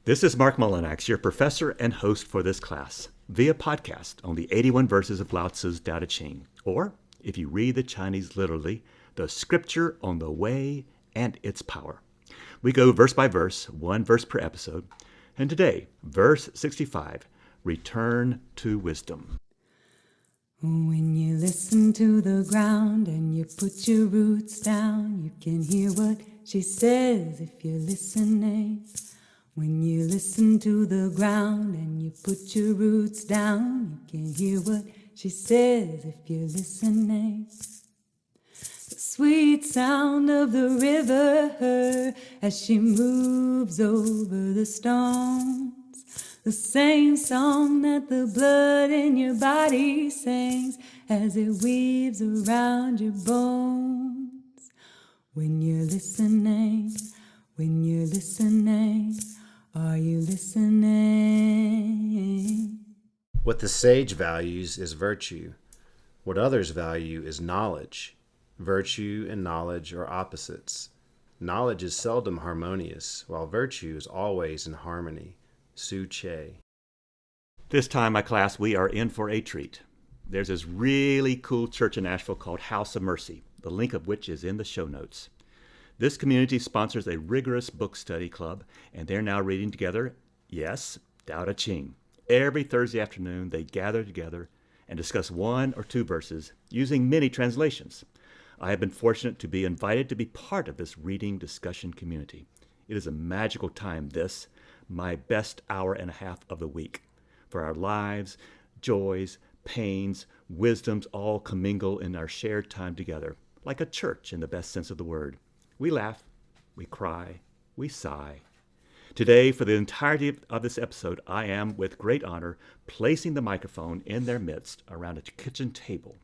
This is Mark Mullinax, your professor and host for this class, via podcast on the 81 verses of Lao Tzu's Tao Te Ching, or, if you read the Chinese literally, the scripture on the way and its power. We go verse by verse, one verse per episode, and today, verse 65, Return to Wisdom. When you listen to the ground and you put your roots down, you can hear what she says if you're listening. When you listen to the ground and you put your roots down, you can hear what she says if you're listening. The sweet sound of the river as she moves over the stones. The same song that the blood in your body sings as it weaves around your bones. When you're listening, are you listening? What the sage values is virtue. What others value is knowledge. Virtue and knowledge are opposites. Knowledge is seldom harmonious, while virtue is always in harmony. Su Che. This time, my class, we are in for a treat. There's this really cool church in Asheville called House of Mercy, the link of which is in the show notes. This community sponsors a rigorous book study club, and they're now reading together, yes, Tao Te Ching. Every Thursday afternoon, they gather together and discuss one or two verses using many translations. I have been fortunate to be invited to be part of this reading discussion community. It is a magical time, this, my best hour and a half of the week. For our lives, joys, pains, wisdoms all commingle in our shared time together, like a church in the best sense of the word. We laugh, we cry, we sigh. Today, for the entirety of this episode, I am, with great honor, placing the microphone in their midst around a kitchen table.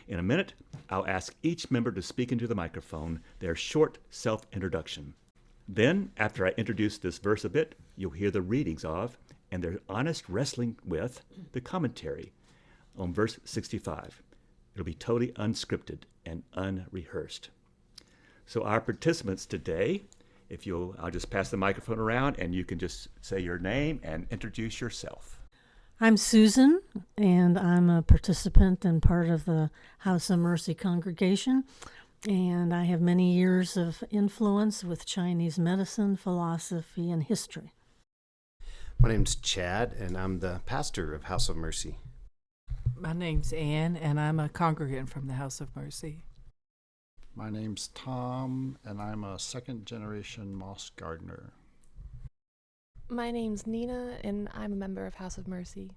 In a minute, I'll ask each member to speak into the microphone their short self-introduction. Then, after I introduce this verse a bit, you'll hear the readings of, and their honest wrestling with, the commentary on verse 65. It'll be totally unscripted and unrehearsed. So our participants today, I'll just pass the microphone around and you can just say your name and introduce yourself. I'm Susan, and I'm a participant and part of the House of Mercy congregation, and I have many years of influence with Chinese medicine, philosophy, and history. My name's Chad, and I'm the pastor of House of Mercy. My name's Ann, and I'm a congregant from the House of Mercy. My name's Tom, and I'm a second-generation moss gardener. My name's Nina, and I'm a member of House of Mercy.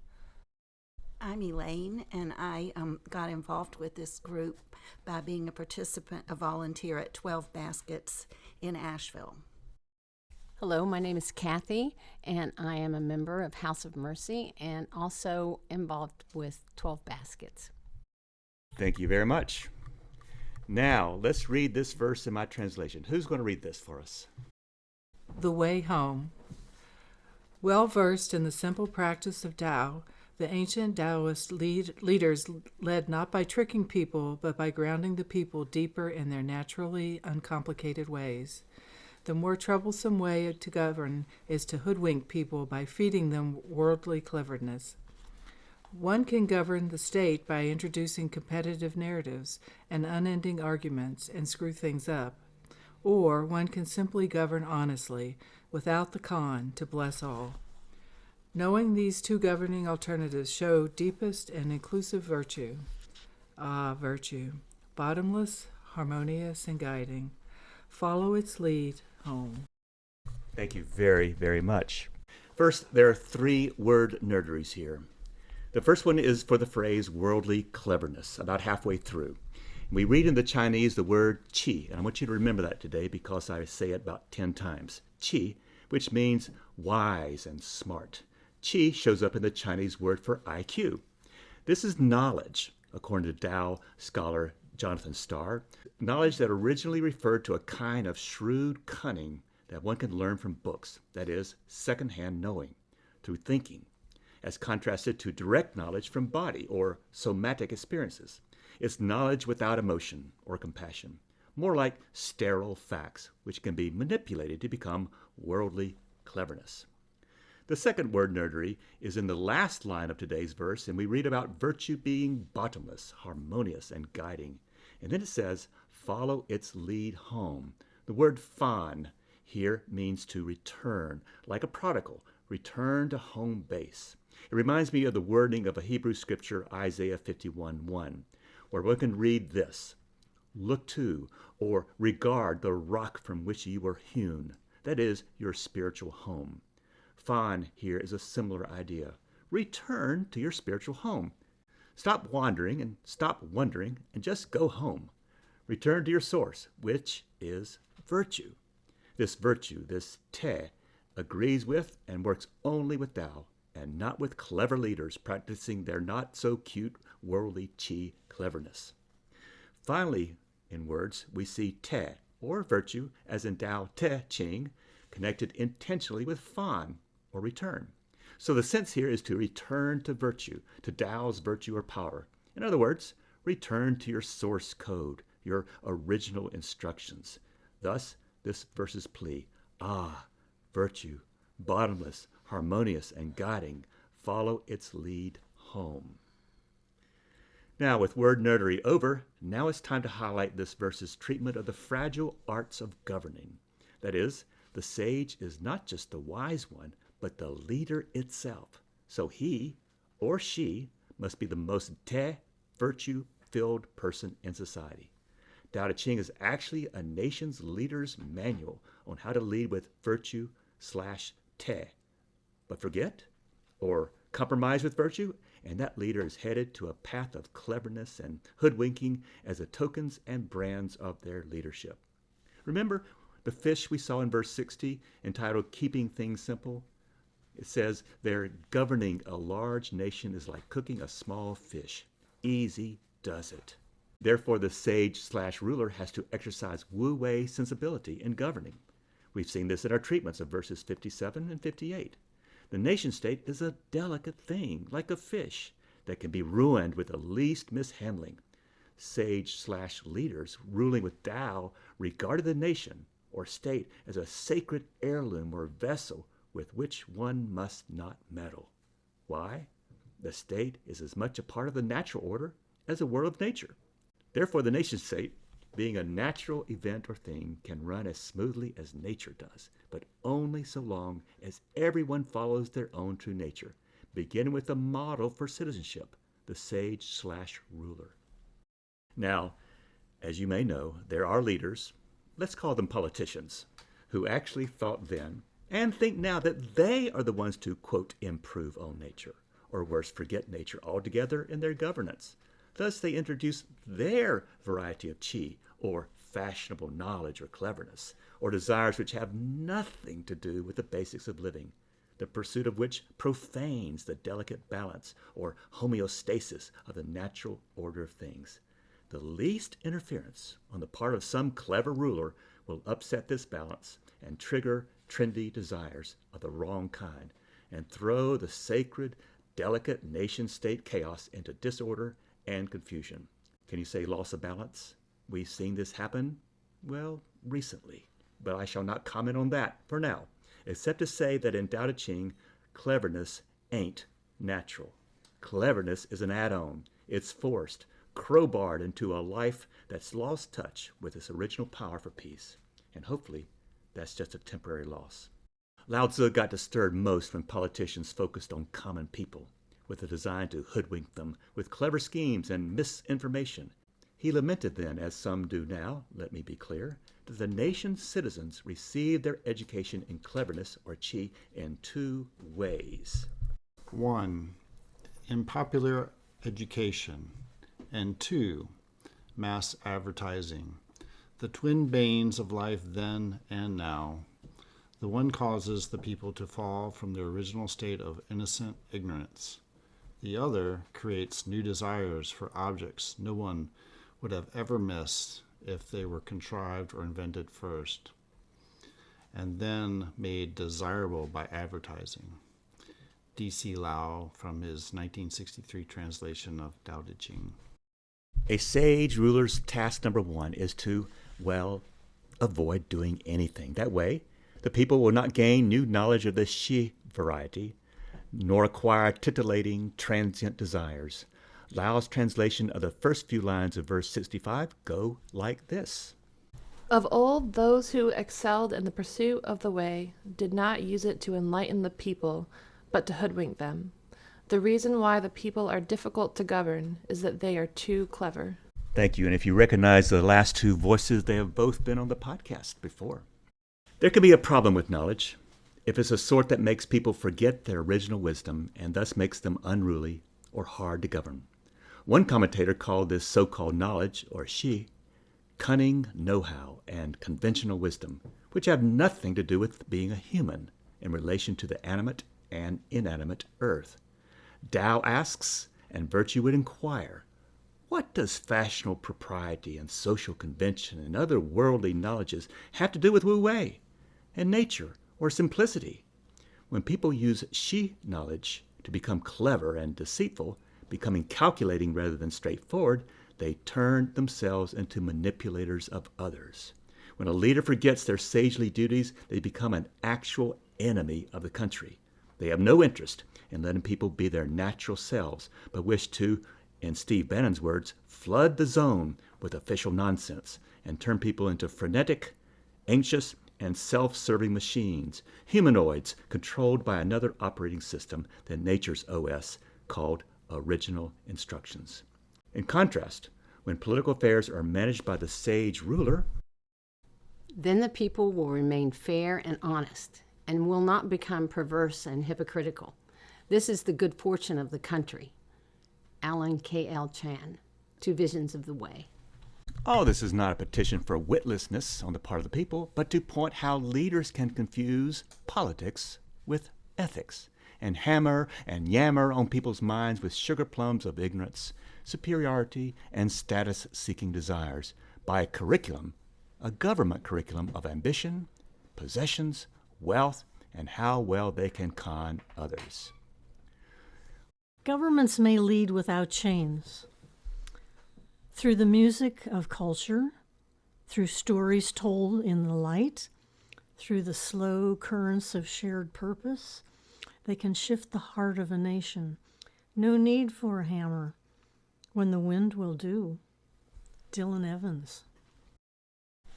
I'm Elaine, and I got involved with this group by being a participant, a volunteer at 12 Baskets in Asheville. Hello, my name is Kathy, and I am a member of House of Mercy and also involved with 12 Baskets. Thank you very much. Now, let's read this verse in my translation. Who's going to read this for us? The Way Home. Well versed in the simple practice of Tao, the ancient Taoist leaders led not by tricking people, but by grounding the people deeper in their naturally uncomplicated ways. The more troublesome way to govern is to hoodwink people by feeding them worldly cleverness. One can govern the state by introducing competitive narratives and unending arguments and screw things up. Or one can simply govern honestly, without the con, to bless all. Knowing these two governing alternatives show deepest and inclusive virtue. Ah, virtue, bottomless, harmonious, and guiding. Follow its lead home. Thank you very, very much. First, there are 3 word nerderies here. The first one is for the phrase worldly cleverness, about halfway through. We read in the Chinese the word qi, and I want you to remember that today because I say it about 10 times. Qi, which means wise and smart. Qi shows up in the Chinese word for IQ. This is knowledge, according to Tao scholar Jonathan Starr, knowledge that originally referred to a kind of shrewd cunning that one can learn from books, that is, secondhand knowing, through thinking, as contrasted to direct knowledge from body or somatic experiences. It's knowledge without emotion or compassion, more like sterile facts, which can be manipulated to become worldly cleverness. The second word, nerdery, is in the last line of today's verse, and we read about virtue being bottomless, harmonious, and guiding. And then it says, follow its lead home. The word fan here means to return, like a prodigal, return to home base. It reminds me of the wording of a Hebrew scripture, Isaiah 51:1, where one can read this, look to or regard the rock from which you were hewn, that is, your spiritual home. Fan here is a similar idea. Return to your spiritual home. Stop wandering and stop wondering and just go home. Return to your source, which is virtue. This virtue, this te, agrees with and works only with Tao, and not with clever leaders practicing their not-so-cute worldly chi cleverness. Finally, in words, we see te, or virtue, as in Tao te Ching, connected intentionally with fan, or return. So the sense here is to return to virtue, to Tao's virtue or power. In other words, return to your source code, your original instructions. Thus, this verse's plea, virtue, bottomless, harmonious, and guiding, follow its lead home. Now, with word nerdery over, now it's time to highlight this verse's treatment of the fragile arts of governing. That is, the sage is not just the wise one, but the leader itself. So he or she must be the most virtue-filled person in society. Tao Te Ching is actually a nation's leader's manual on how to lead with virtue/te. But forget or compromise with virtue, and that leader is headed to a path of cleverness and hoodwinking as the tokens and brands of their leadership. Remember the fish we saw in verse 60, entitled Keeping Things Simple? It says there, governing a large nation is like cooking a small fish. Easy does it. Therefore, the sage/ruler has to exercise wu-wei sensibility in governing. We've seen this in our treatments of verses 57 and 58. The nation-state is a delicate thing, like a fish, that can be ruined with the least mishandling. Sage/leaders ruling with Tao regarded the nation or state as a sacred heirloom or vessel with which one must not meddle. Why? The state is as much a part of the natural order as a world of nature. Therefore, the nation-state, being a natural event or thing, can run as smoothly as nature does, but only so long as everyone follows their own true nature, beginning with the model for citizenship, the sage/ruler. Now, as you may know, there are leaders, let's call them politicians, who actually thought then and think now that they are the ones to, quote, improve on nature, or worse, forget nature altogether in their governance. Thus, they introduce their variety of chi, or fashionable knowledge or cleverness, or desires which have nothing to do with the basics of living, the pursuit of which profanes the delicate balance or homeostasis of the natural order of things. The least interference on the part of some clever ruler will upset this balance and trigger trendy desires of the wrong kind and throw the sacred, delicate nation-state chaos into disorder and confusion. Can you say loss of balance? We've seen this happen, well, recently. But I shall not comment on that for now, except to say that in Tao Te Ching, cleverness ain't natural. Cleverness is an add-on. It's forced, crowbarred into a life that's lost touch with its original power for peace. And hopefully, that's just a temporary loss. Lao Tzu got disturbed most when politicians focused on common people, with a design to hoodwink them with clever schemes and misinformation. He lamented then, as some do now, let me be clear, that the nation's citizens received their education in cleverness or chi in two ways. 1. In popular education, and 2. Mass advertising. The twin banes of life then and now. The one causes the people to fall from their original state of innocent ignorance. The other creates new desires for objects no one would have ever missed if they were contrived or invented first, and then made desirable by advertising. D.C. Lau from his 1963 translation of Tao Te Ching. A sage ruler's task number 1 is to, avoid doing anything. That way, the people will not gain new knowledge of the Shi variety, nor acquire titillating, transient desires. Lao's translation of the first few lines of verse 65 go like this. Of old, those who excelled in the pursuit of the way did not use it to enlighten the people, but to hoodwink them. The reason why the people are difficult to govern is that they are too clever. Thank you. And if you recognize the last two voices, they have both been on the podcast before. There can be a problem with knowledge if it's a sort that makes people forget their original wisdom and thus makes them unruly or hard to govern. One commentator called this so-called knowledge, or shi, cunning know-how and conventional wisdom, which have nothing to do with being a human in relation to the animate and inanimate earth. Tao asks, and virtue would inquire, what does fashionable propriety and social convention and other worldly knowledges have to do with Wu Wei and nature or simplicity? When people use shi knowledge to become clever and deceitful, becoming calculating rather than straightforward, they turn themselves into manipulators of others. When a leader forgets their sagely duties, they become an actual enemy of the country. They have no interest in letting people be their natural selves, but wish to, in Steve Bannon's words, flood the zone with official nonsense and turn people into frenetic, anxious, and self-serving machines, humanoids controlled by another operating system than nature's OS called original instructions. In contrast, when political affairs are managed by the sage ruler, then the people will remain fair and honest and will not become perverse and hypocritical. This is the good fortune of the country. Alan K.L. Chan, Two Visions of the Way. Oh, this is not a petition for witlessness on the part of the people, but to point how leaders can confuse politics with ethics and hammer and yammer on people's minds with sugar plums of ignorance, superiority, and status-seeking desires by a curriculum, a government curriculum of ambition, possessions, wealth, and how well they can con others. Governments may lead without chains. Through the music of culture, through stories told in the light, through the slow currents of shared purpose, they can shift the heart of a nation. No need for a hammer. When the wind will do. Dylan Evans.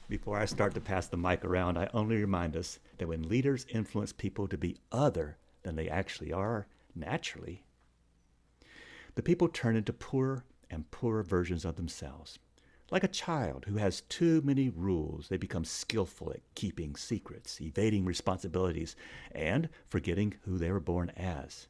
Before I start to pass the mic around, I only remind us that when leaders influence people to be other than they actually are, naturally, the people turn into poorer and poorer versions of themselves. Like a child who has too many rules, they become skillful at keeping secrets, evading responsibilities, and forgetting who they were born as.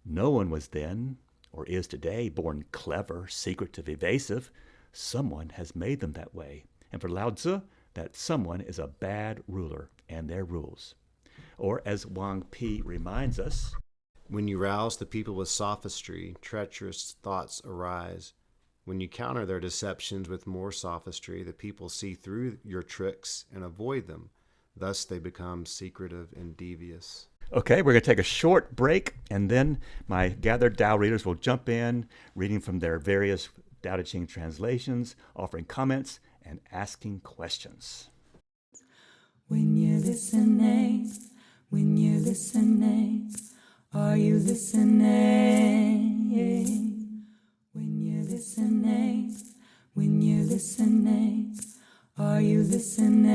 No one was then, or is today, born clever, secretive, evasive. Someone has made them that way. And for Lao Tzu, that someone is a bad ruler and their rules. Or as Wang Pi reminds us, when you rouse the people with sophistry, treacherous thoughts arise. When you counter their deceptions with more sophistry, the people see through your tricks and avoid them. Thus they become secretive and devious. Okay, we're going to take a short break, and then my gathered Tao readers will jump in, reading from their various Tao Te Ching translations, offering comments, and asking questions. When you're listening, are you listening? When you're listening, are you listening?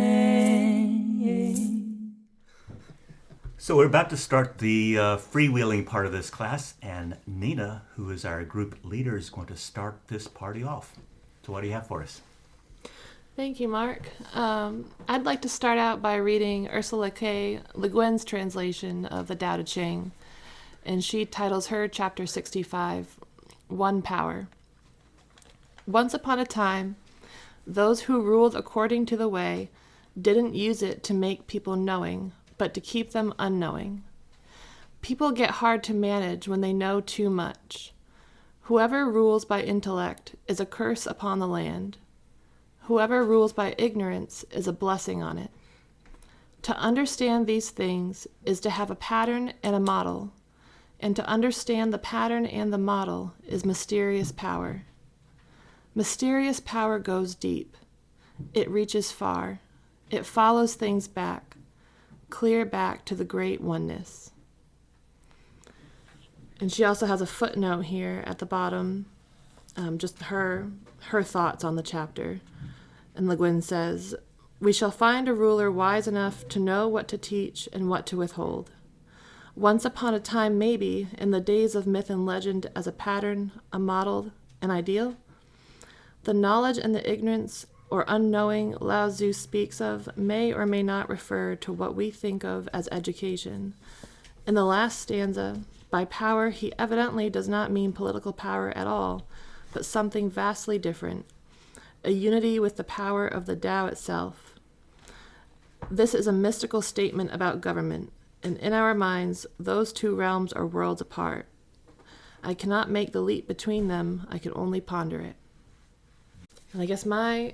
So we're about to start the freewheeling part of this class, and Nina, who is our group leader, is going to start this party off. So what do you have for us? Thank you, Mark. I'd like to start out by reading Ursula K. Le Guin's translation of the Tao Te Ching, and she titles her chapter 65, One Power. Once upon a time, those who ruled according to the way didn't use it to make people knowing, but to keep them unknowing. People get hard to manage when they know too much. Whoever rules by intellect is a curse upon the land. Whoever rules by ignorance is a blessing on it. To understand these things is to have a pattern and a model, and to understand the pattern and the model is mysterious power. Mysterious power goes deep. It reaches far. It follows things back, clear back to the great oneness. And she also has a footnote here at the bottom, just her thoughts on the chapter. And Le Guin says, "We shall find a ruler wise enough to know what to teach and what to withhold. Once upon a time, maybe, in the days of myth and legend, as a pattern, a model, an ideal, the knowledge and the ignorance or unknowing Lao Tzu speaks of may or may not refer to what we think of as education. In the last stanza, by power he evidently does not mean political power at all, but something vastly different, a unity with the power of the Tao itself. This is a mystical statement about government, and in our minds, those two realms are worlds apart. I cannot make the leap between them, I can only ponder it." And I guess my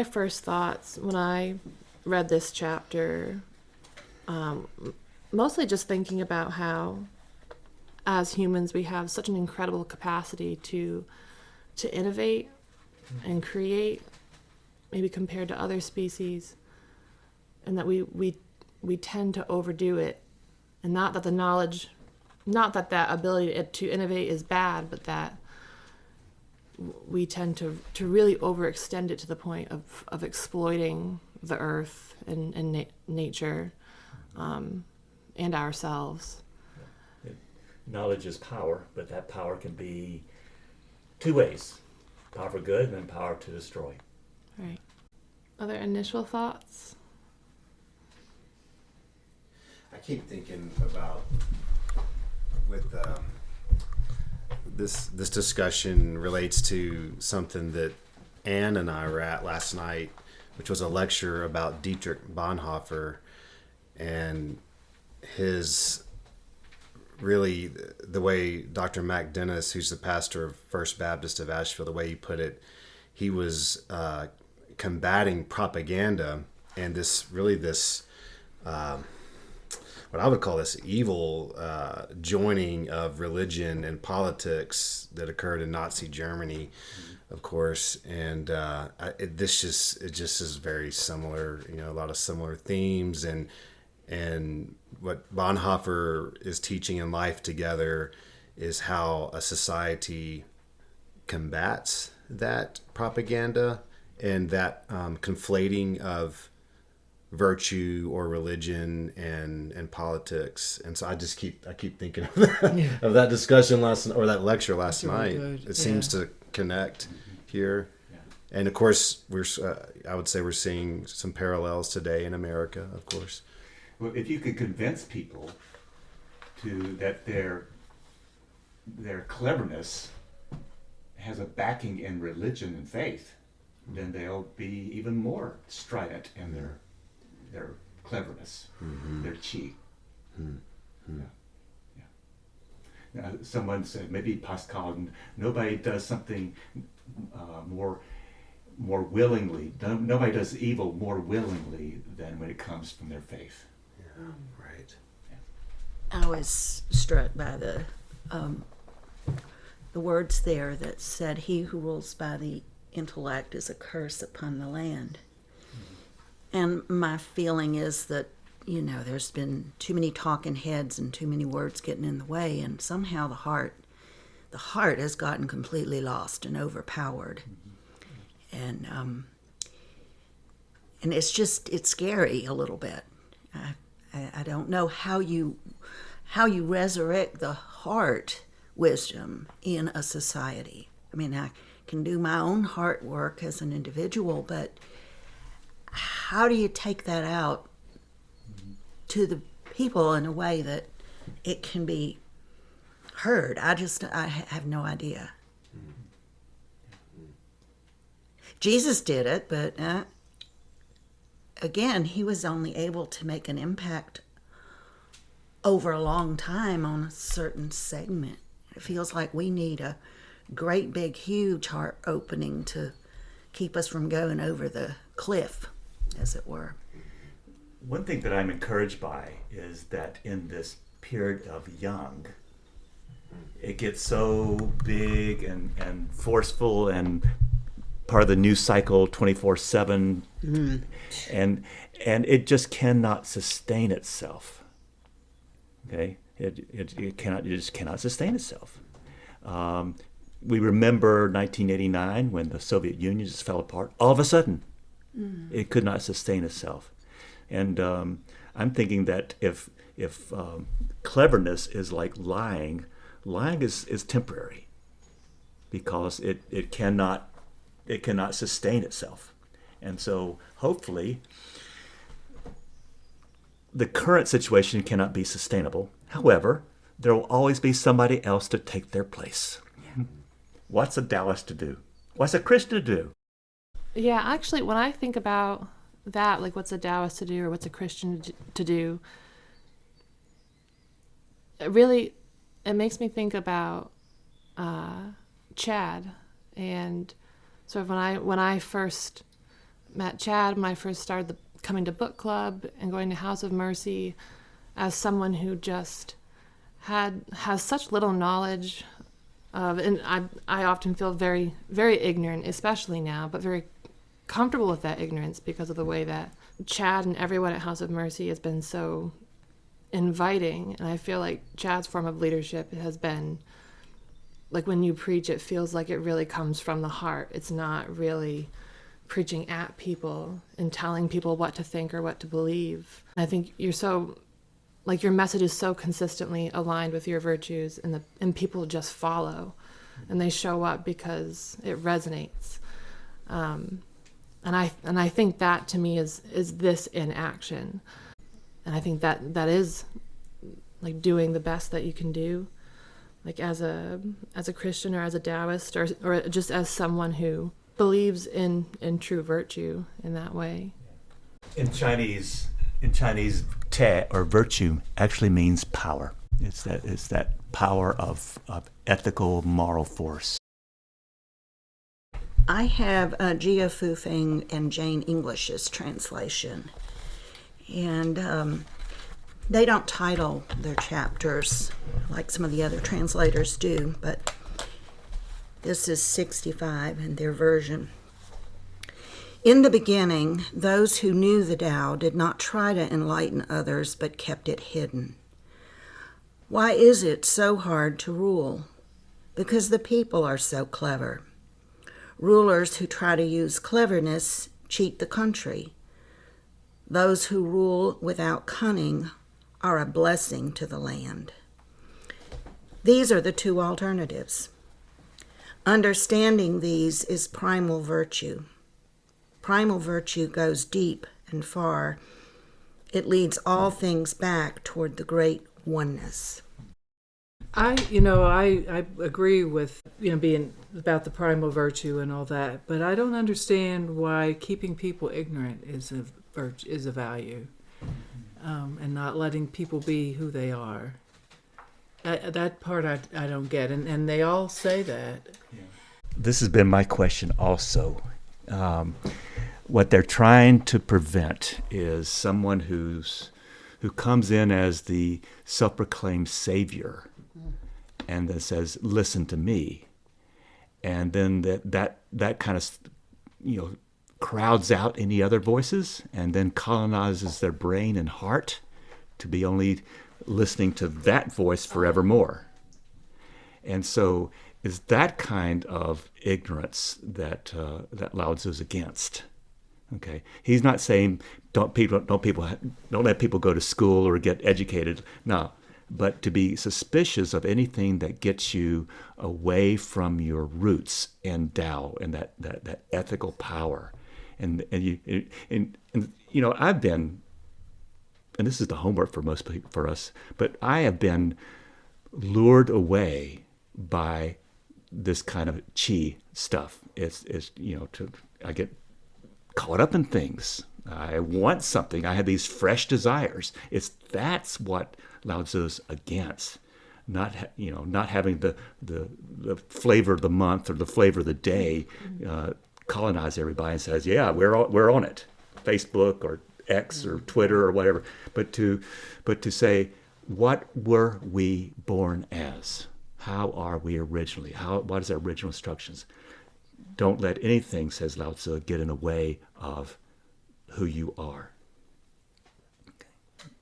first thoughts when I read this chapter, mostly just thinking about how, as humans, we have such an incredible capacity to innovate and create, maybe compared to other species, and that we tend to overdo it. And not that that ability to innovate is bad, but that we tend to really overextend it to the point of exploiting the earth and nature and ourselves. Knowledge is power, but that power can be two ways: power for good and power to destroy. Right. Other initial thoughts? I keep thinking about with this discussion relates to something that Anne and I were at last night, which was a lecture about Dietrich Bonhoeffer and his really the way Dr. Mac Dennis, who's the pastor of First Baptist of Asheville, the way he put it, he was combating propaganda and this what I would call this evil joining of religion and politics that occurred in Nazi Germany, of course, and it just is very similar. A lot of similar themes, and what Bonhoeffer is teaching in Life Together is how a society combats that propaganda and that conflating of virtue or religion and politics. And so I keep thinking of that, of that discussion or that lecture last night. It seems to connect here. And of course, I would say we're seeing some parallels today in America, of course. Well, if you could convince people that their cleverness has a backing in religion and faith, then they'll be even more strident in their cleverness, their chi. Now, someone said, maybe Pascal, nobody does something more willingly. Nobody does evil more willingly than when it comes from their faith. Yeah, right. I was struck by the words there that said, "He who rules by the intellect is a curse upon the land." And my feeling is that, there's been too many talking heads and too many words getting in the way, and somehow the heart has gotten completely lost and overpowered. And it's scary a little bit. I don't know how you resurrect the heart wisdom in a society. I mean, I can do my own heart work as an individual, but how do you take that out to the people in a way that it can be heard? I have no idea. Jesus did it, but again, he was only able to make an impact over a long time on a certain segment. It feels like we need a great big huge heart opening to keep us from going over the cliff, as it were. One thing that I'm encouraged by is that in this period of Yang, it gets so big and forceful and part of the news cycle 24/7, and it just cannot sustain itself. Okay, it just cannot sustain itself. We remember 1989 when the Soviet Union just fell apart. All of a sudden, it could not sustain itself. And I'm thinking that if cleverness is like lying is temporary, because it cannot sustain itself. And so hopefully the current situation cannot be sustainable. However, there will always be somebody else to take their place. What's a Taoist to do? What's a Christian to do? Yeah, actually, when I think about that, like what's a Taoist to do or what's a Christian to do, it makes me think about Chad. And sort of when I first met Chad, when I first started coming to book club and going to House of Mercy, as someone who just has such little knowledge of, and I often feel very, very ignorant, especially now, but very comfortable with that ignorance because of the way that Chad and everyone at House of Mercy has been so inviting. And I feel like Chad's form of leadership has been, like when you preach, it feels like it really comes from the heart. It's not really preaching at people and telling people what to think or what to believe. I think you're so, like your message is so consistently aligned with your virtues, and people just follow, and they show up because it resonates. And I think that to me is this in action. And I think that is like doing the best that you can do, like as a Christian or as a Taoist or just as someone who believes in true virtue in that way. In Chinese, te or virtue actually means power. It's that power of ethical, moral force. I have Gia Fufeng and Jane English's translation, and they don't title their chapters like some of the other translators do, but this is 65 in their version. In the beginning, those who knew the Tao did not try to enlighten others, but kept it hidden. Why is it so hard to rule? Because the people are so clever. Rulers who try to use cleverness cheat the country. Those who rule without cunning are a blessing to the land. These are the two alternatives. Understanding these is primal virtue. Primal virtue goes deep and far. It leads all things back toward the great oneness. I agree with, being about the primal virtue and all that, but I don't understand why keeping people ignorant is a value, and not letting people be who they are. That part I don't get, and they all say that. This has been my question also. What they're trying to prevent is someone who comes in as the self-proclaimed savior and then says, listen to me. And then that kind of, crowds out any other voices and then colonizes their brain and heart to be only listening to that voice forevermore. And so is that kind of ignorance that Lao Tzu is against. Okay, he's not saying don't let people go to school or get educated. No, but to be suspicious of anything that gets you away from your roots and Tao and that ethical power, and I've been, and this is the homework for most people, for us, but I have been lured away by this kind of chi stuff. I get caught up in things. I want something. I have these fresh desires. That's what Lao Tzu's against. Not having the flavor of the month or the flavor of the day colonize everybody and says, yeah, we're on it, Facebook or X or Twitter or whatever. But to say, what were we born as? How are we originally? What is our original instructions? Don't let anything, says Lao Tzu, get in the way of who you are. Okay.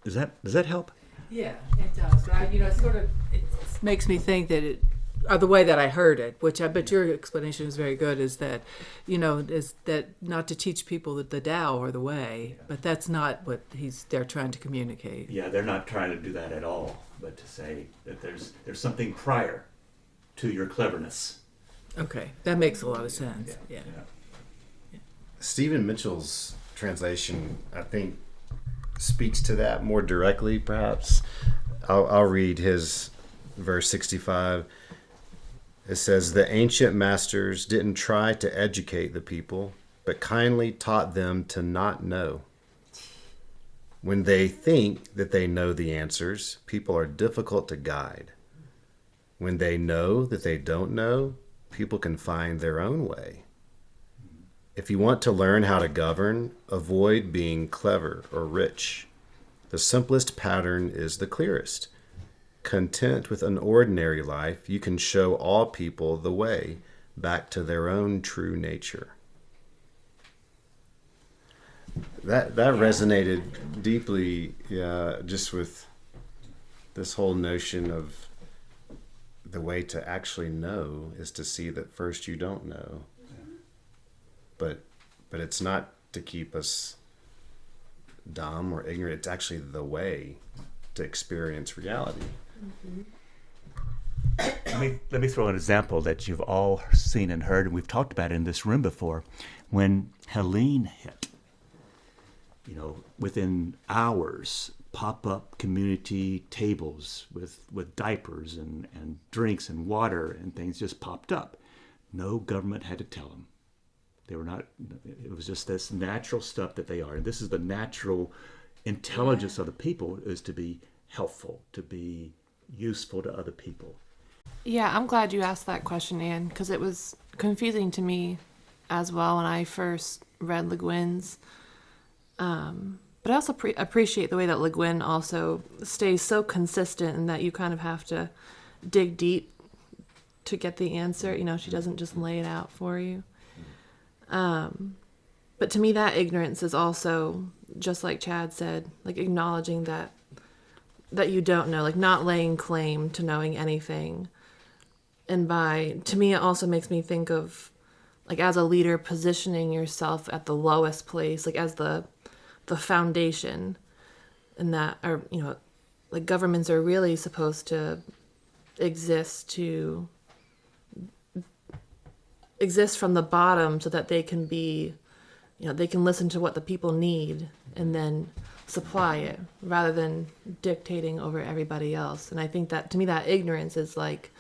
Does that help? Yeah, it does. But it makes me think that the way that I heard it, which I bet your explanation is very good, is that, is that not to teach people the Tao or the way, but that's not what they're trying to communicate. Yeah, they're not trying to do that at all, but to say that there's something prior to your cleverness. Okay, that makes a lot of sense. Yeah. Stephen Mitchell's translation, I think, speaks to that more directly, perhaps. I'll read his verse 65. It says, "The ancient masters didn't try to educate the people, but kindly taught them to not know. When they think that they know the answers, people are difficult to guide. When they know that they don't know, people can find their own way. If you want to learn how to govern, avoid being clever or rich. The simplest pattern is the clearest. Content with an ordinary life, you can show all people the way back to their own true nature." That resonated deeply, just with this whole notion of the way to actually know is to see that first you don't know. But it's not to keep us dumb or ignorant. It's actually the way to experience reality. Let me throw an example that you've all seen and heard, and we've talked about it in this room before. When Helene hit, within hours, pop-up community tables with diapers and drinks and water and things just popped up. No government had to tell them. They were not, it was just this natural stuff that they are. And this is the natural intelligence of the people, is to be helpful, to be useful to other people. Yeah, I'm glad you asked that question, Anne, because it was confusing to me as well when I first read Le Guin's. But I also appreciate the way that Le Guin also stays so consistent, and that you kind of have to dig deep to get the answer. She doesn't just lay it out for you. But to me, that ignorance is also, just like Chad said, like acknowledging that you don't know, like not laying claim to knowing anything. And to me, it also makes me think of, like, as a leader, positioning yourself at the lowest place, like as the foundation, and that are, like governments are really supposed to exist from the bottom so that they can be, they can listen to what the people need and then supply it rather than dictating over everybody else. And I think that, to me, that ignorance is like,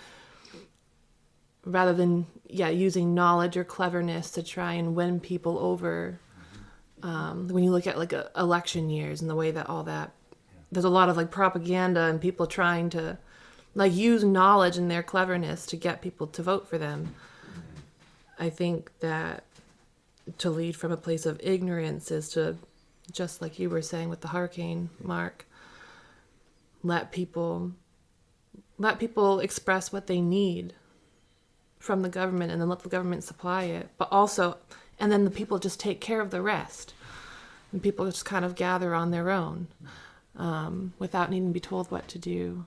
rather than using knowledge or cleverness to try and win people over, when you look at like election years and the way that all that, there's a lot of like propaganda and people trying to like use knowledge and their cleverness to get people to vote for them. I think that to lead from a place of ignorance is to, just like you were saying with the hurricane, Mark, let people express what they need from the government, and then let the government supply it. But also, and then the people just take care of the rest, and people just kind of gather on their own, without needing to be told what to do.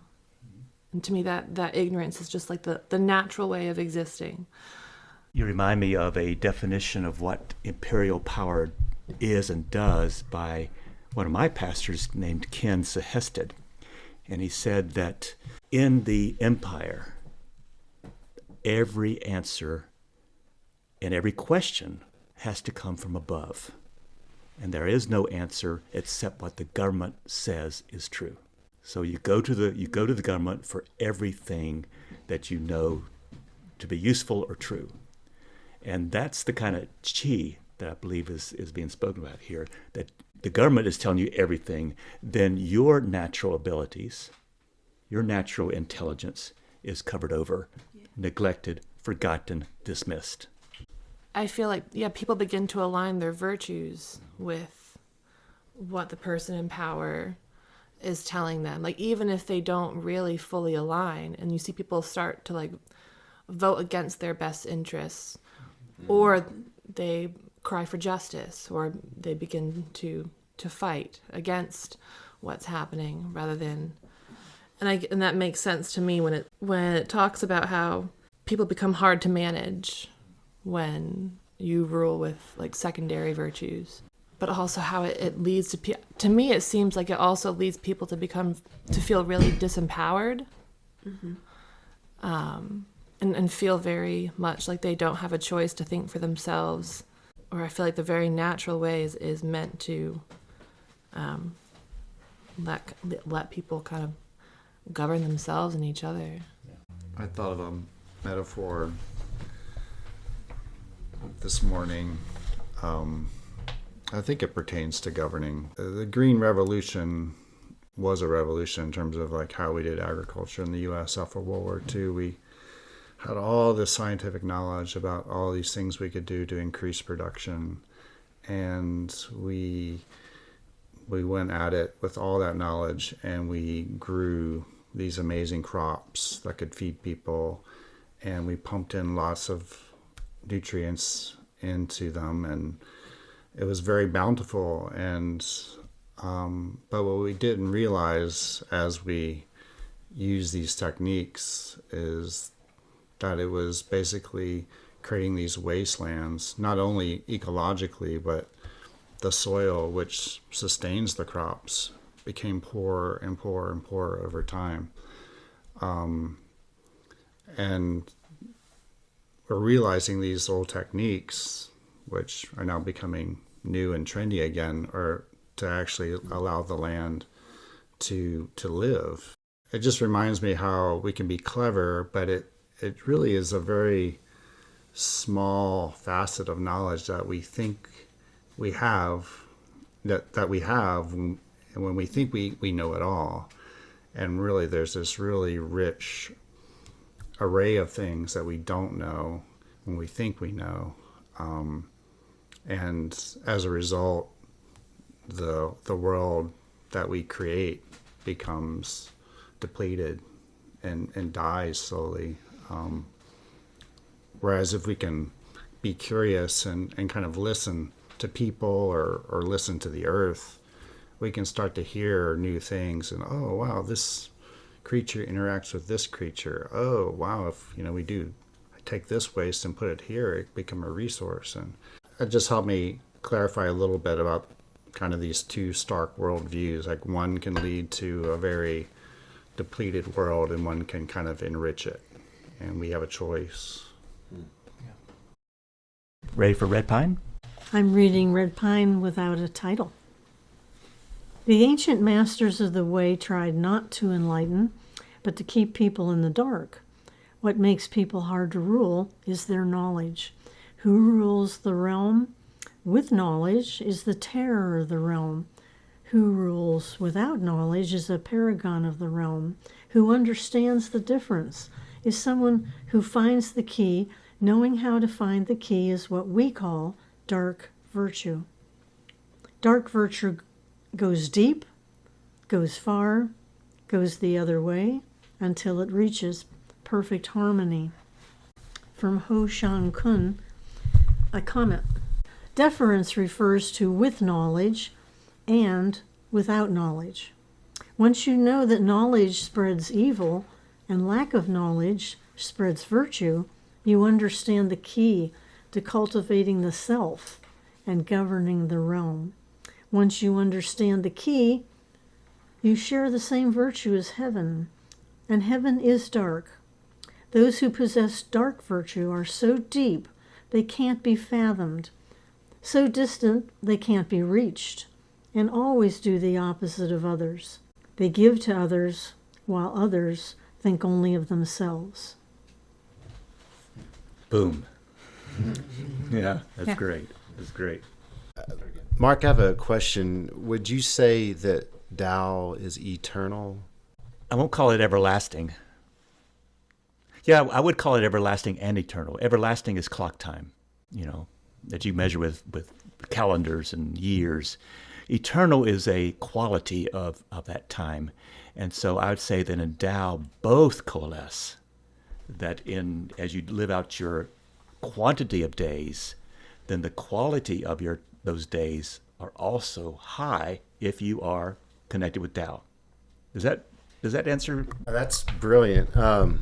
And to me, that ignorance is just like the natural way of existing. You remind me of a definition of what imperial power is and does by one of my pastors named Ken Sehested. And he said that in the empire, every answer and every question has to come from above. And there is no answer except what the government says is true. So you go to the government for everything that you know to be useful or true. And that's the kind of chi that I believe is being spoken about here, that the government is telling you everything, then your natural abilities, your natural intelligence is covered over, neglected, forgotten, dismissed. I feel like, people begin to align their virtues with what the person in power is telling them. Like, even if they don't really fully align, and you see people start to like vote against their best interests, or they cry for justice, or they begin to fight against what's happening rather than, and that makes sense to me when it talks about how people become hard to manage when you rule with like secondary virtues, but also how it leads to me it seems like it also leads people to feel really disempowered. And feel very much like they don't have a choice to think for themselves, or I feel like the very natural way is meant to let people kind of govern themselves and each other. I thought of a metaphor this morning. I think it pertains to governing. The Green Revolution was a revolution in terms of like how we did agriculture in the U.S. after World War II. We had all this scientific knowledge about all these things we could do to increase production, and we went at it with all that knowledge, and we grew these amazing crops that could feed people, and we pumped in lots of nutrients into them, and it was very bountiful. And but what we didn't realize as we used these techniques is that it was basically creating these wastelands, not only ecologically, but the soil which sustains the crops became poorer and poorer and poorer over time. And we're realizing these old techniques, which are now becoming new and trendy again, are to actually allow the land to live. It just reminds me how we can be clever, but it really is a very small facet of knowledge that we think we have, that we have when we think we know it all. And really there's this really rich array of things that we don't know when we think we know. And as a result, the world that we create becomes depleted and dies slowly. Whereas if we can be curious and kind of listen to people or listen to the earth, we can start to hear new things. And oh wow, this creature interacts with this creature. Oh wow, if we do take this waste and put it here, it become a resource. And it just helped me clarify a little bit about kind of these two stark worldviews. Like one can lead to a very depleted world, and one can kind of enrich it. And we have a choice. Ready for Red Pine? I'm reading Red Pine without a title. The ancient masters of the way tried not to enlighten, but to keep people in the dark. What makes people hard to rule is their knowledge. Who rules the realm with knowledge is the terror of the realm. Who rules without knowledge is a paragon of the realm. Who understands the difference is someone who finds the key. Knowing how to find the key is what we call dark virtue. Dark virtue goes deep, goes far, goes the other way, until it reaches perfect harmony. From Ho Shang Kun, a comment. Deference refers to with knowledge and without knowledge. Once you know that knowledge spreads evil and lack of knowledge spreads virtue, you understand the key to cultivating the self and governing the realm. Once you understand the key, you share the same virtue as heaven, and heaven is dark. Those who possess dark virtue are so deep they can't be fathomed, so distant they can't be reached, and always do the opposite of others. They give to others while others think only of themselves. Boom. Yeah, that's great. That's great. Mark, I have a question. Would you say that Tao is eternal? I won't call it everlasting. Yeah, I would call it everlasting and eternal. Everlasting is clock time, that you measure with calendars and years. Eternal is a quality of that time. And so I would say that in Tao, both coalesce. That as you live out your quantity of days, then the quality of those days are also high if you are connected with Tao. Does that answer? That's brilliant. I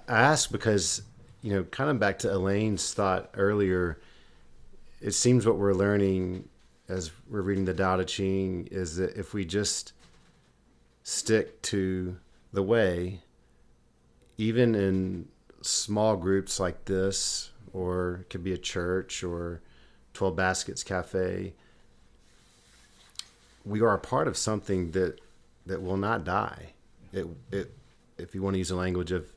ask because, kind of back to Elaine's thought earlier, it seems what we're learning as we're reading the Tao Te Ching is that if we just stick to the way, even in small groups like this, or it could be a church or 12 Baskets Cafe, we are a part of something that will not die. It if you want to use the language of,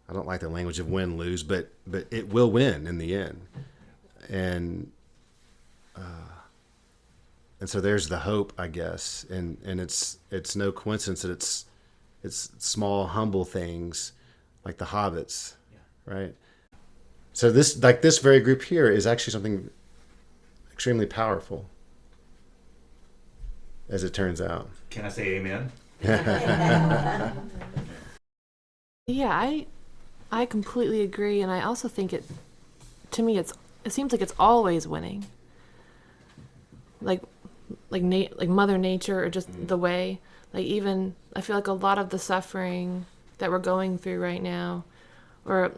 I don't like the language of win lose, but it will win in the end, and so there's the hope, I guess, and it's no coincidence that it's small humble things like the hobbits, right? So this very group here is actually something extremely powerful, as it turns out. Can I say amen? Yeah, I completely agree, and I also think it seems like it's always winning. Like Mother Nature, or just the way. Like, even I feel like a lot of the suffering that we're going through right now, or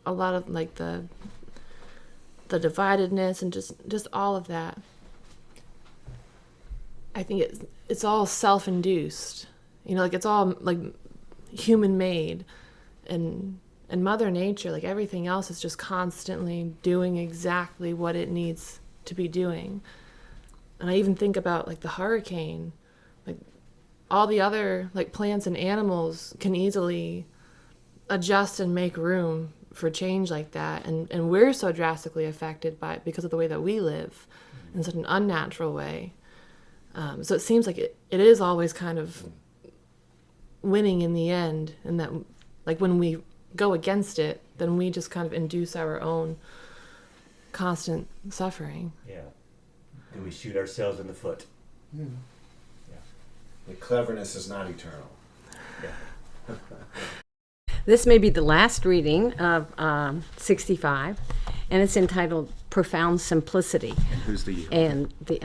a lot of like the dividedness and just all of that, I think it's all self-induced. Like it's all like human made, and Mother Nature, like everything else, is just constantly doing exactly what it needs to be doing. And I even think about like the hurricane, like all the other like plants and animals can easily adjust and make room for change like that, and we're so drastically affected by it because of the way that we live in such an unnatural way. So it seems like it is always kind of winning in the end, and that like when we go against it, then we just kind of induce our own constant suffering. Yeah. Do we shoot ourselves in the foot? Yeah. The cleverness is not eternal. Yeah. This may be the last reading of 65, and it's entitled Profound Simplicity. And who's the? And the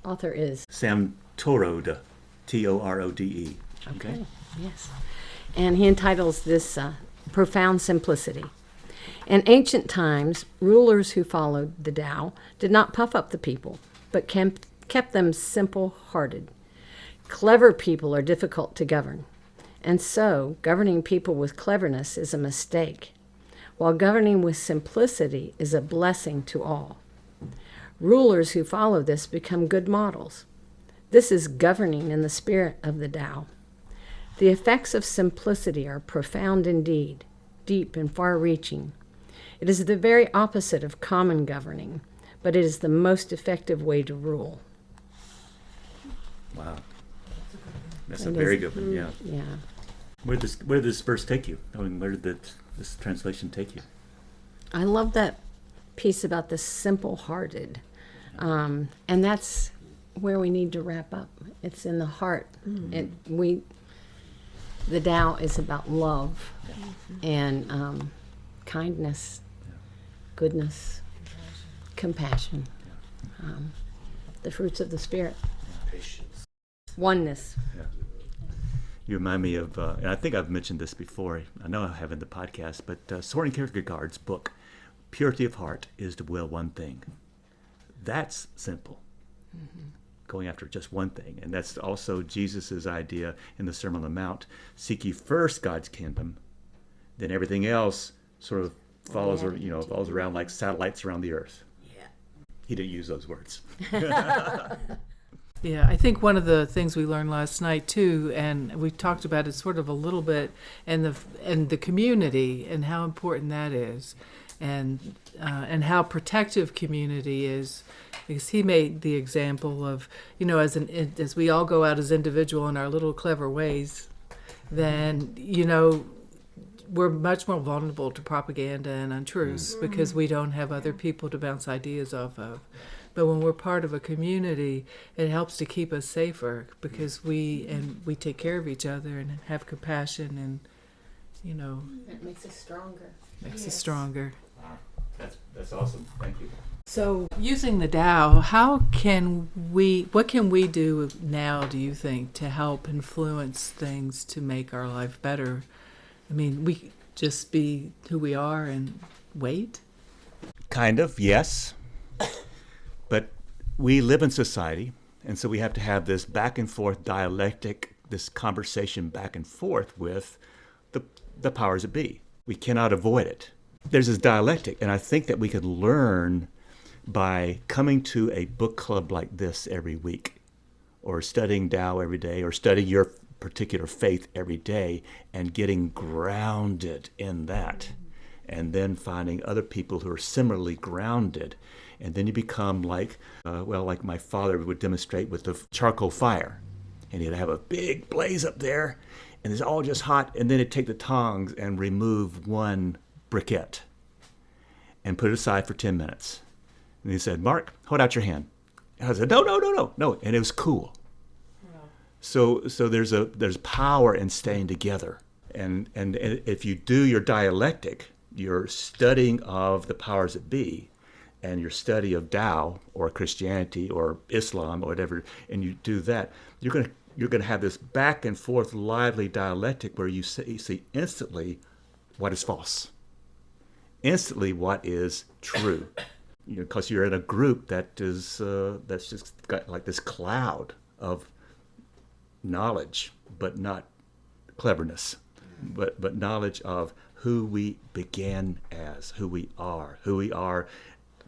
author is Sam Torode, Torode. Okay. Yes. And he entitles this Profound Simplicity. In ancient times, rulers who followed the Tao did not puff up the people, but kept them simple-hearted. Clever people are difficult to govern, and so governing people with cleverness is a mistake, while governing with simplicity is a blessing to all. Rulers who follow this become good models. This is governing in the spirit of the Tao. The effects of simplicity are profound indeed, deep and far-reaching. It is the very opposite of common governing, but it is the most effective way to rule. Wow. That's a very good one, yeah. Yeah. Where did this verse take you? I mean, where did this translation take you? I love that piece about the simple-hearted, and that's where we need to wrap up. It's in the heart. The Tao is about love and kindness, goodness, compassion, the fruits of the Spirit, Patience. oneness. Yeah. You remind me of, and I think I've mentioned this before, I know I have in the podcast, but Soren Kierkegaard's book, Purity of Heart is to will one thing. That's simple. Going after just one thing. And that's also Jesus' idea in the Sermon on the Mount. Seek ye first God's kingdom, then everything else sort of follows around like satellites around the earth. Yeah. He didn't use those words. Yeah, I think one of the things we learned last night too, and we talked about it sort of a little bit, and the community and how important that is, and how protective community is, because he made the example of, as we all go out as individual in our little clever ways, then we're much more vulnerable to propaganda and untruths because we don't have other people to bounce ideas off of. But when we're part of a community, it helps to keep us safer because we take care of each other and have compassion, and It makes us stronger. makes us stronger. That's awesome. Thank you. So, using the Tao, what can we do now, do you think, to help influence things to make our life better? I mean, we just be who we are and wait? Kind of, yes. But we live in society, and so we have to have this back and forth dialectic, this conversation back and forth with the powers that be. We cannot avoid it. There's this dialectic, and I think that we could learn by coming to a book club like this every week, or studying Tao every day, or studying your particular faith every day, and getting grounded in that, and then finding other people who are similarly grounded, and then you become like my father would demonstrate with the charcoal fire, and he'd have a big blaze up there, and it's all just hot, and then he'd take the tongs and remove one briquette and put it aside for 10 minutes. And he said, "Mark, hold out your hand." And I said, No. And it was cool. Wow. So there's power in staying together. And if you do your dialectic, your studying of the powers that be, and your study of Tao or Christianity or Islam or whatever, and you do that, you're going to have this back and forth lively dialectic where you see instantly what is false, instantly what is true. Because you're in a group that's just got like this cloud of knowledge, but not cleverness, but knowledge of who we began as, who we are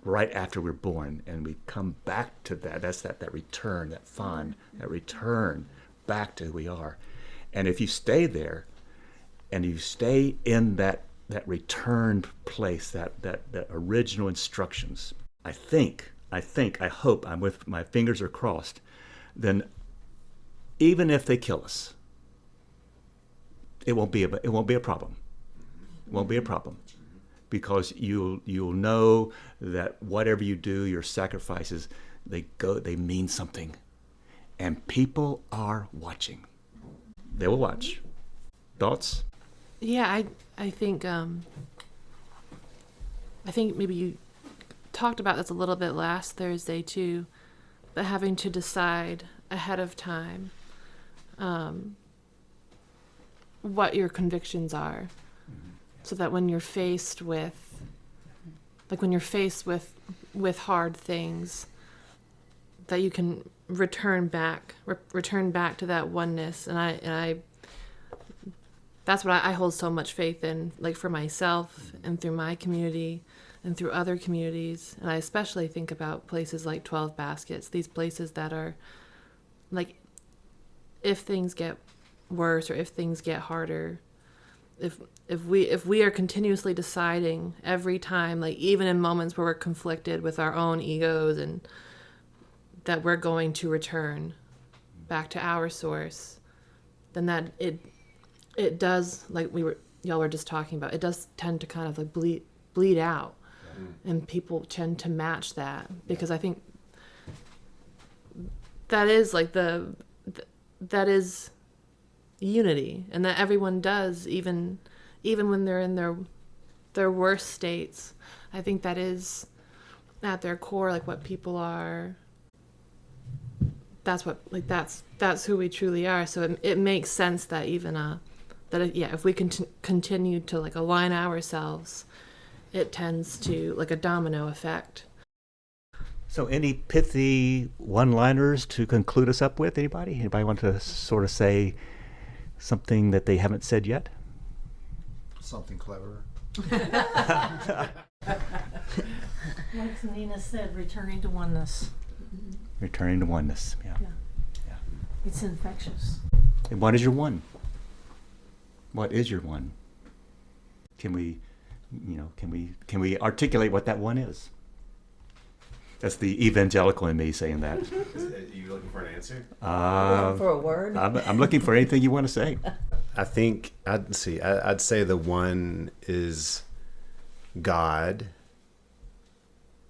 right after we're born, and we come back to that. That's that return, that return back to who we are. And if you stay there, and you stay in that returned place, that original instructions, I hope, I'm with my fingers are crossed, then even if they kill us, it won't be a problem. It won't be a problem, because you'll know that whatever you do, your sacrifices, they mean something, and people are watching. They will watch. Thoughts? Yeah, I think maybe you talked about this a little bit last Thursday too, but having to decide ahead of time what your convictions are, so that when you're faced with hard things, that you can return back to that oneness. And I that's what I hold so much faith in, like for myself and through my community and through other communities. And I especially think about places like 12 Baskets, these places that are like, if things get worse or if things get harder, if we are continuously deciding every time, like even in moments where we're conflicted with our own egos, and that we're going to return back to our source, then that it does, like y'all were just talking about, it does tend to kind of like bleed out, and people tend to match that, because I think that is like that is unity, and that everyone does, even when they're in their worst states. I think that is at their core, like what people are. That's what, like that's who we truly are. So it makes sense that even if we continue to like align ourselves, it tends to like a domino effect. So any pithy one-liners to conclude us up with? Anybody want to sort of say something that they haven't said yet? Something clever. Like Nina said, returning to oneness. Returning to oneness, yeah. It's infectious. And what is your one? What is your one? Can we articulate what that one is? That's the evangelical in me saying that. Are you looking for an answer? For a word? I'm looking for anything you want to say. I think I'd say the one is God,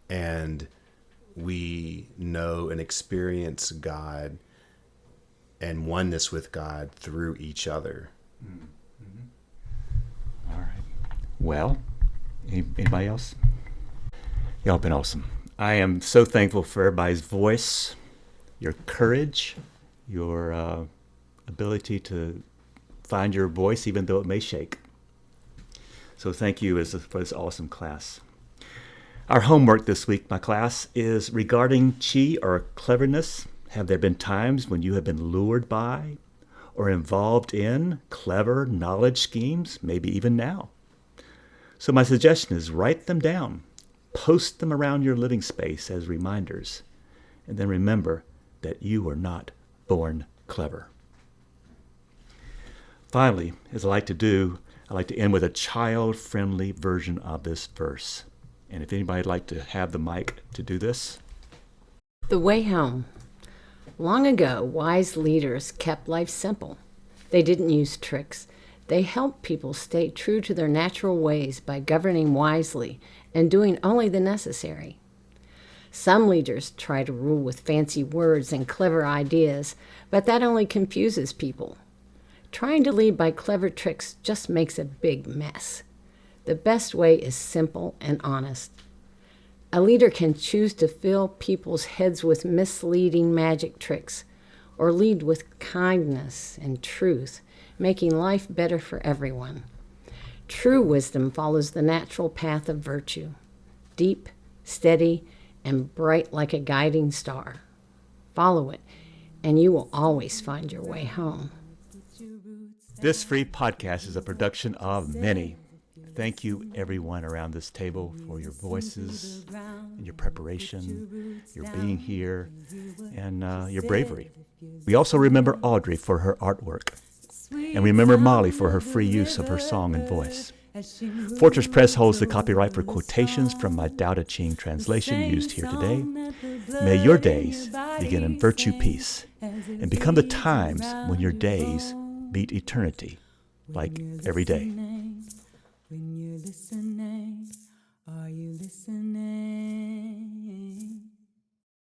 and we know and experience God and oneness with God through each other. All right. Well, anybody else? Y'all been awesome. I am so thankful for everybody's voice, your courage, your ability to find your voice even though it may shake. So thank you for this awesome class. Our homework this week, my class, is regarding chi or cleverness. Have there been times when you have been lured by or involved in clever knowledge schemes, maybe even now? So my suggestion is write them down, post them around your living space as reminders, and then remember that you were not born clever. Finally, as I like to do, I like to end with a child-friendly version of this verse. And if anybody'd like to have the mic to do this. The way home. Long ago, wise leaders kept life simple. They didn't use tricks. They helped people stay true to their natural ways by governing wisely and doing only the necessary. Some leaders try to rule with fancy words and clever ideas, but that only confuses people. Trying to lead by clever tricks just makes a big mess. The best way is simple and honest. A leader can choose to fill people's heads with misleading magic tricks, or lead with kindness and truth, making life better for everyone. True wisdom follows the natural path of virtue, deep, steady, and bright like a guiding star. Follow it, and you will always find your way home. This free podcast is a production of many. Thank you, everyone around this table, for your voices and your preparation, your being here, and your bravery. We also remember Audrey for her artwork, and remember Molly for her free use of her song and voice. Fortress Press holds the copyright for quotations from my Tao Te Ching translation used here today. May your days begin in virtue peace, and become the times when your days meet eternity, like every day. When you're listening.